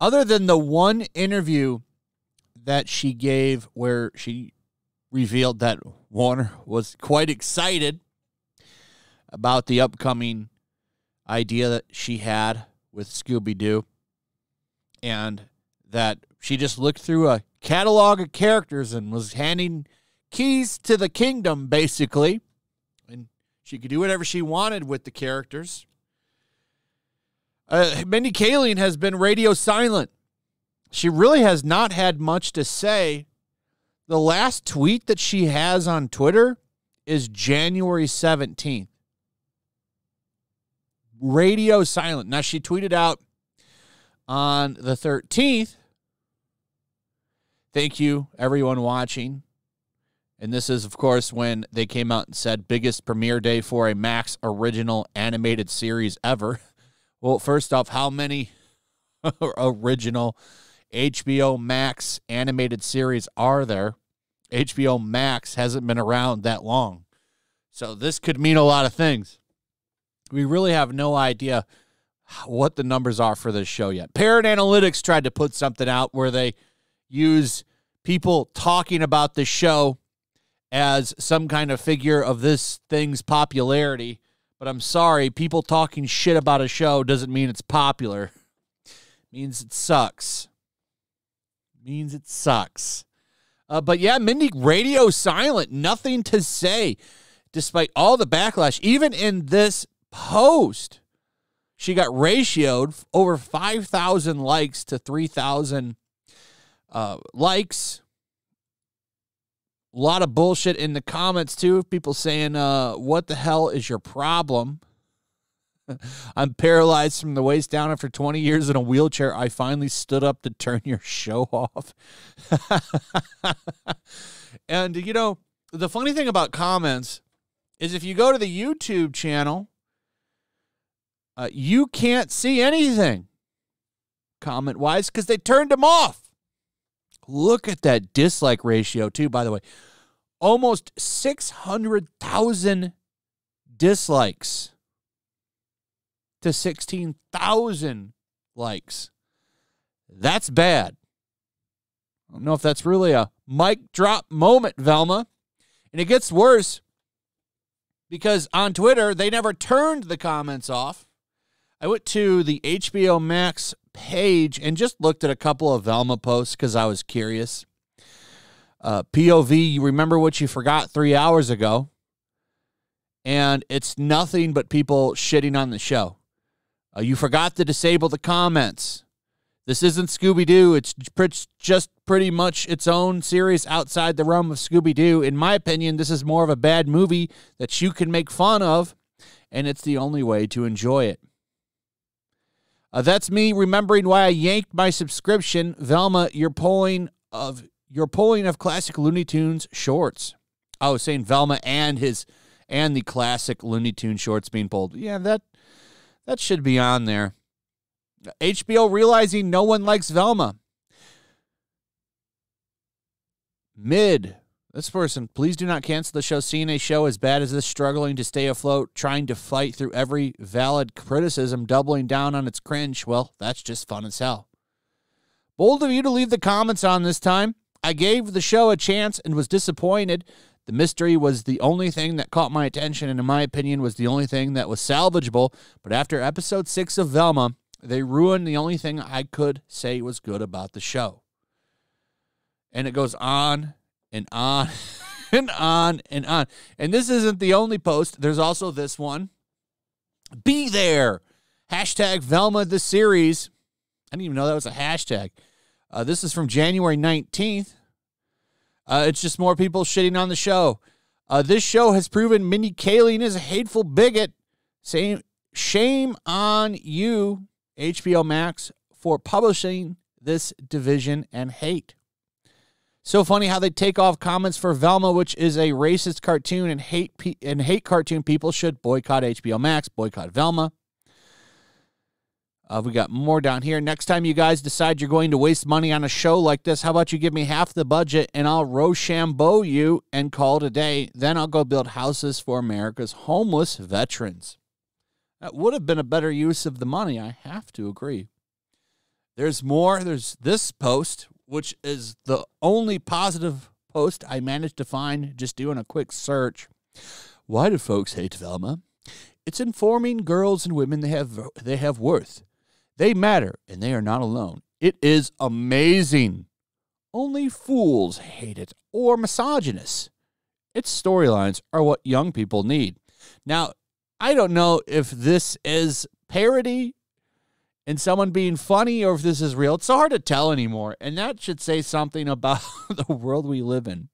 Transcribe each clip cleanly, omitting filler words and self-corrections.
Other than the one interview that she gave where she revealed that Warner was quite excited about the upcoming idea that she had with Scooby Doo, and that she just looked through a catalog of characters and was handing keys to the kingdom, basically, and she could do whatever she wanted with the characters. Mindy Kaling has been radio silent. She really has not had much to say. The last tweet that she has on Twitter is January 17th. Radio silent. Now, she tweeted out on the 13th, "Thank you, everyone watching." And this is, of course, when they came out and said, biggest premiere day for a Max original animated series ever. Well, first off, how many original HBO Max animated series are there? HBO Max hasn't been around that long. So this could mean a lot of things. We really have no idea what the numbers are for this show yet. Parrot Analytics tried to put something out where they use people talking about the show as some kind of figure of this thing's popularity. But I'm sorry, people talking shit about a show doesn't mean it's popular. It means it sucks. But yeah, Mindy, radio silent, nothing to say, despite all the backlash. Even in this post, she got ratioed over 5,000 likes to 3,000 likes. A lot of bullshit in the comments, too. People saying, what the hell is your problem? I'm paralyzed from the waist down after 20 years in a wheelchair. I finally stood up to turn your show off. And, you know, the funny thing about comments is if you go to the YouTube channel, you can't see anything comment-wise because they turned them off. Look at that dislike ratio, too, by the way. Almost 600,000 dislikes to 16,000 likes. That's bad. I don't know if that's really a mic drop moment, Velma. And it gets worse because on Twitter, they never turned the comments off. I went to the HBO Max page and just looked at a couple of Velma posts because I was curious. POV, you remember what you forgot 3 hours ago. And it's nothing but people shitting on the show. You forgot to disable the comments. This isn't Scooby Doo. It's just pretty much its own series outside the realm of Scooby Doo. In my opinion, this is more of a bad movie that you can make fun of, and it's the only way to enjoy it. That's me remembering why I yanked my subscription. Velma, you're pulling of classic Looney Tunes shorts. I was saying Velma and the classic Looney Tunes shorts being pulled. Yeah, that should be on there. HBO realizing no one likes Velma. This person, please do not cancel the show. Seeing a show as bad as this, struggling to stay afloat, trying to fight through every valid criticism, doubling down on its cringe. Well, that's just fun as hell. Bold of you to leave the comments on this time. I gave the show a chance and was disappointed. The mystery was the only thing that caught my attention and, in my opinion, was the only thing that was salvageable. But after episode 6 of Velma, they ruined the only thing I could say was good about the show. And it goes on and on and on and on. And this isn't the only post. There's also this one. Be there. Hashtag Velma the series. I didn't even know that was a hashtag. This is from January 19th. It's just more people shitting on the show. This show has proven Mindy Kaling is a hateful bigot. Shame on you, HBO Max, for publishing this division and hate. So funny how they take off comments for Velma, which is a racist cartoon, and hate cartoon people should boycott HBO Max, boycott Velma. We got more down here. Next time you guys decide you're going to waste money on a show like this, how about you give me half the budget and I'll Rochambeau you and call it a day. Then I'll go build houses for America's homeless veterans. That would have been a better use of the money. I have to agree. There's more. There's this post, which is the only positive post I managed to find just doing a quick search. Why do folks hate Velma? It's informing girls and women they have worth. They matter, and they are not alone. It is amazing. Only fools hate it, or misogynists. Its storylines are what young people need. Now, I don't know if this is parody and someone being funny or if this is real. It's so hard to tell anymore, and that should say something about the world we live in.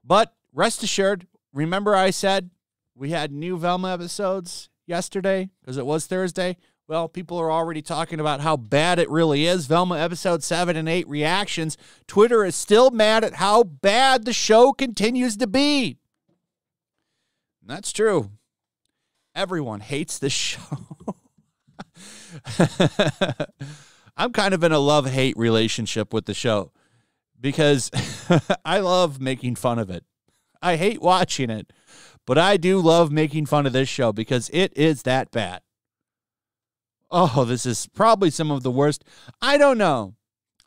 But rest assured, remember I said we had new Velma episodes yesterday because it was Thursday? Well, people are already talking about how bad it really is. Velma episode 7 and 8 reactions. Twitter is still mad at how bad the show continues to be. And that's true. Everyone hates this show. I'm kind of in a love-hate relationship with the show because I love making fun of it. I hate watching it, but I do love making fun of this show because it is that bad. Oh, this is probably some of the worst. I don't know.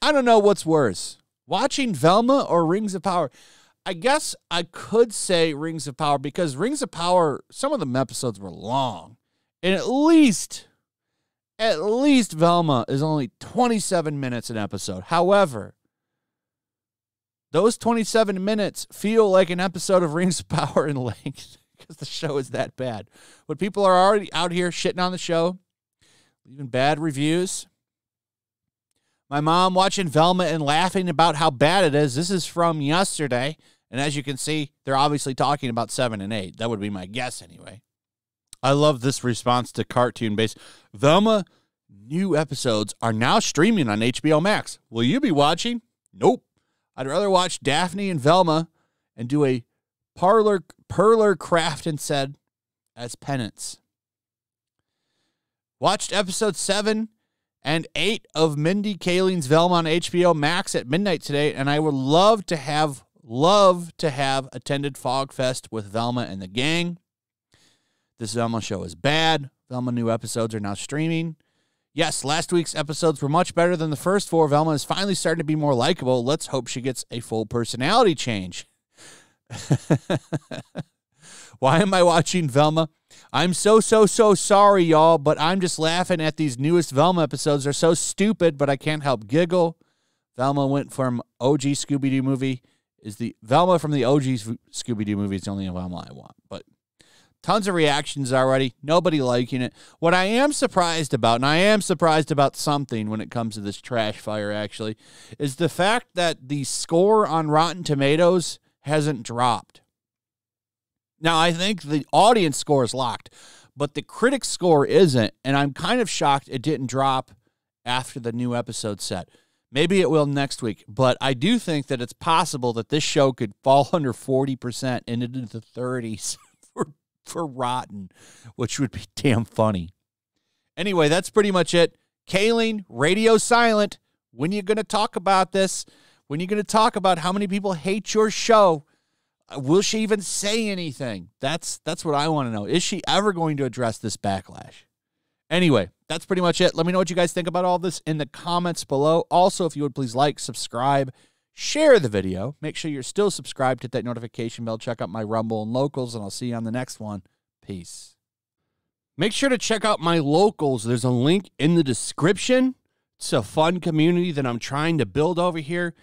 I don't know what's worse, watching Velma or Rings of Power. I guess I could say Rings of Power because Rings of Power, some of the episodes were long. And at least Velma is only 27 minutes an episode. However, those 27 minutes feel like an episode of Rings of Power in length because the show is that bad. When people are already out here shitting on the show, leaving bad reviews. My mom watching Velma and laughing about how bad it is. This is from yesterday. And as you can see, they're obviously talking about 7 and 8. That would be my guess anyway. I love this response to cartoon base. Velma new episodes are now streaming on HBO Max. Will you be watching? Nope. I'd rather watch Daphne and Velma and do a perler craft instead as penance. Watched episode 7 and 8 of Mindy Kaling's Velma on HBO Max at midnight today, and I would love to have attended Fog Fest with Velma and the gang. This Velma show is bad. Velma new episodes are now streaming. Yes, last week's episodes were much better than the first 4. Velma is finally starting to be more likable. Let's hope she gets a full personality change. Why am I watching Velma? I'm so sorry, y'all, but I'm just laughing at these newest Velma episodes. They're so stupid, but I can't help giggle. Velma went from OG Scooby Doo movie. Velma from the OG Scooby Doo movie is the only Velma I want, but tons of reactions already. Nobody liking it. What I am surprised about, and I am surprised about something when it comes to this trash fire, actually, is the fact that the score on Rotten Tomatoes hasn't dropped. Now, I think the audience score is locked, but the critic score isn't, and I'm kind of shocked it didn't drop after the new episode set. Maybe it will next week, but I do think that it's possible that this show could fall under 40% and into the 30s. For Rotten, which would be damn funny. Anyway, that's pretty much it. Kaling, radio silent. When are you going to talk about this? When are you going to talk about how many people hate your show? Will she even say anything? That's what I want to know. Is she ever going to address this backlash? Anyway, that's pretty much it. Let me know what you guys think about all this in the comments below. Also, if you would please like, subscribe, share the video. Make sure you're still subscribed. Hit that notification bell. Check out my Rumble and Locals, and I'll see you on the next one. Peace. Make sure to check out my Locals. There's a link in the description. It's a fun community that I'm trying to build over here.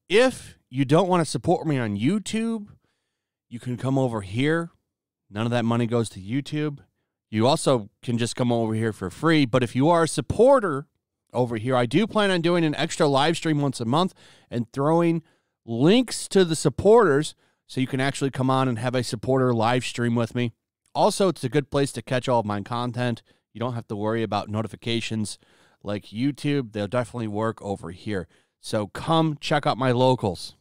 If you don't want to support me on YouTube, you can come over here. None of that money goes to YouTube. You also can just come over here for free. But if you are a supporter over here, I do plan on doing an extra live stream once a month and throwing links to the supporters so you can actually come on and have a supporter live stream with me. Also, it's a good place to catch all of my content. You don't have to worry about notifications like YouTube. They'll definitely work over here. So come check out my Locals.